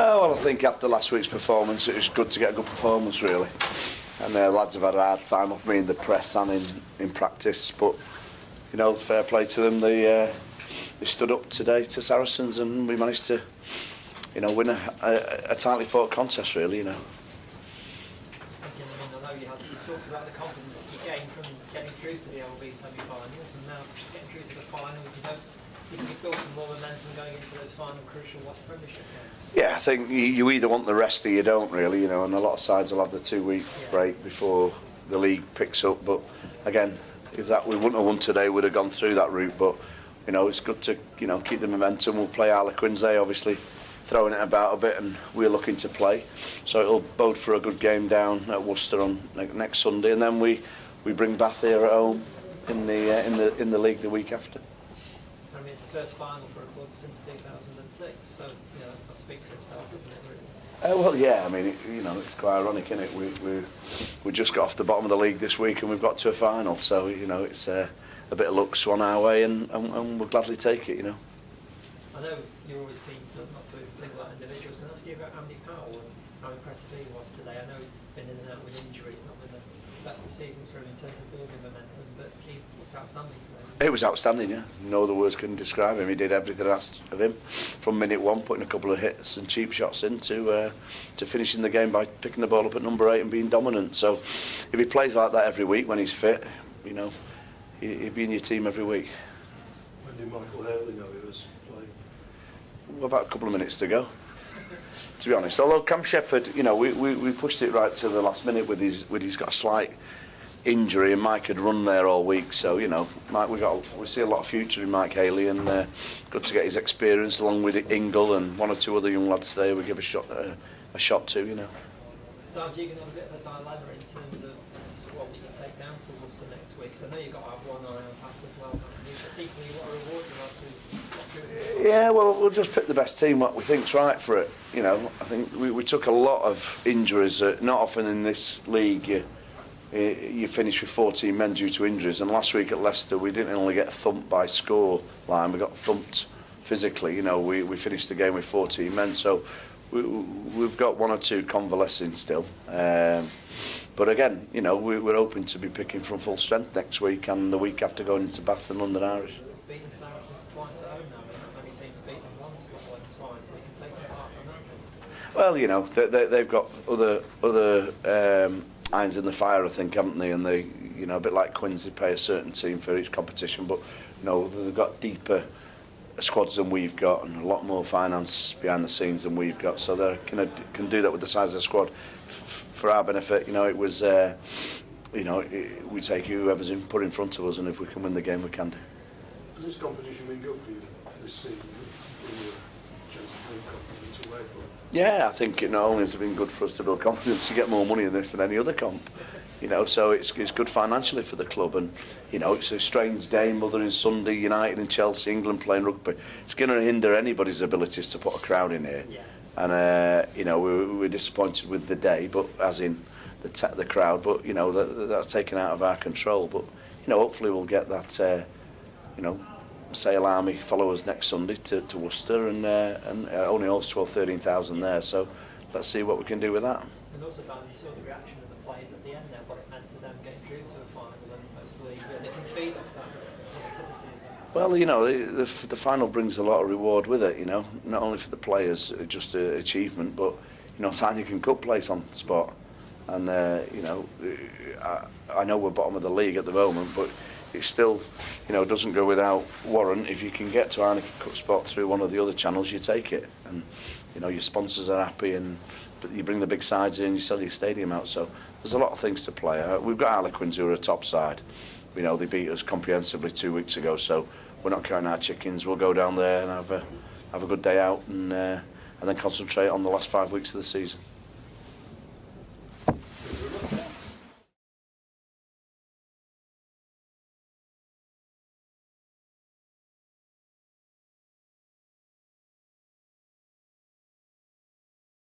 Well, I think after last week's performance, it was good to get a good performance, really. And the lads have had a hard time off me in the press and in practice, but you know, fair play to them. They stood up today to Saracens, and we managed to, you know, win a tightly fought contest, really. You know. I know you talked about the confidence that you gained from getting through to the LB semi-finals, and now getting through to the final. You built some more momentum going into those final crucial Premiership games. Yeah, I think you either want the rest or you don't, really. You know, and a lot of sides will have the 2-week break before the league picks up. But again, if we wouldn't have won today, we'd have gone through that route. But you know, it's good to keep the momentum. We'll play Harlequins. They obviously throwing it about a bit, and we're looking to play. So it'll bode for a good game down at Worcester on next Sunday, and then we bring Bath here at home in the league the week after. I mean, it's the first final for a club since 2006, so you know that speaks for itself, doesn't it? Really? Well, yeah. I mean, it's quite ironic, isn't it? We just got off the bottom of the league this week, and we've got to a final. So you know, it's a bit of luck swung our way, and we'll gladly take it. You know. I know you're always keen not to even single out individuals. Can I ask you about Andy Powell and how impressive he was today? I know he's been in and out with injuries, not been the best of seasons for him in terms of building momentum, but he looked outstanding today. It was outstanding, yeah. No other words can describe him. He did everything asked of him from minute one, putting a couple of hits and cheap shots in to finishing the game by picking the ball up at number 8 and being dominant. So if he plays like that every week when he's fit, you know, he'd be in your team every week. When did Michael Haley know he was playing? Well, about a couple of minutes to go, to be honest. Although Cam Shepherd, you know, we pushed it right to the last minute with he's got a slight injury, and Mike had run there all week, so you know, we see a lot of future in Mike Haley, and good to get his experience along with Ingle and one or two other young lads today. We give a shot to, you know. Dad, you're going to have a bit of a dilemma in terms of the squad that you take down to Worcester next week, so I know you've got to have one eye on Bath as well, but equally what a reward you like to. Yeah, well, we'll just pick the best team what we think's right for it. You know, I think we took a lot of injuries. Not often in this league you finish with 14 men due to injuries, and last week at Leicester we didn't only get thumped by score line, we got thumped physically. You know, we finished the game with 14 men, so we've got one or two convalescing still, but again, you know, we're hoping to be picking from full strength next week and the week after, going into Bath and London Irish. Beating Saracens twice at home now, not many teams beat them once, let alone twice, so they can take some heart from that. Well, you know, they've got other irons in the fire, I think, haven't they? And they, you know, a bit like Quins, they pay a certain team for each competition, but you know, they've got deeper squads than we've got, and a lot more finance behind the scenes than we've got, so they can do that with the size of the squad. For our benefit, you know, it was, you know, we take whoever's put in front of us, and if we can win the game, we can do. Has this competition been good for you this season? Chance to build confidence away from it? Yeah, I think it not only has it been good for us to build confidence, you get more money in this than any other comp. You know, so it's good financially for the club, and you know, it's a strange day, Mother and Sunday, United and Chelsea, England playing rugby. It's going to hinder anybody's abilities to put a crowd in here. Yeah. And you know, we're disappointed with the day, but as in the crowd, but you know, that's taken out of our control. But you know, hopefully we'll get that you know, Sale Army followers next Sunday to Worcester, and only holds 13,000 there, so let's see what we can do with that. And also, Dan, you saw the reaction of the players at the end there, what it meant to them getting through to a final, and hopefully they can feed off that positivity. Well, you know, the final brings a lot of reward with it, you know, not only for the players, just an achievement, but, you know, Heineken Cup place on the spot. And, you know, I know we're bottom of the league at the moment, but it still, you know, doesn't go without warrant. If you can get to Heineken Cup spot through one of the other channels, you take it. And, you know, your sponsors are happy, and but you bring the big sides in, you sell your stadium out. So there's a lot of things to play. We've got Harlequins, who are a top side. You know, they beat us comprehensively 2 weeks ago, so we're not counting our chickens. We'll go down there and have a good day out, and then concentrate on the last 5 weeks of the season.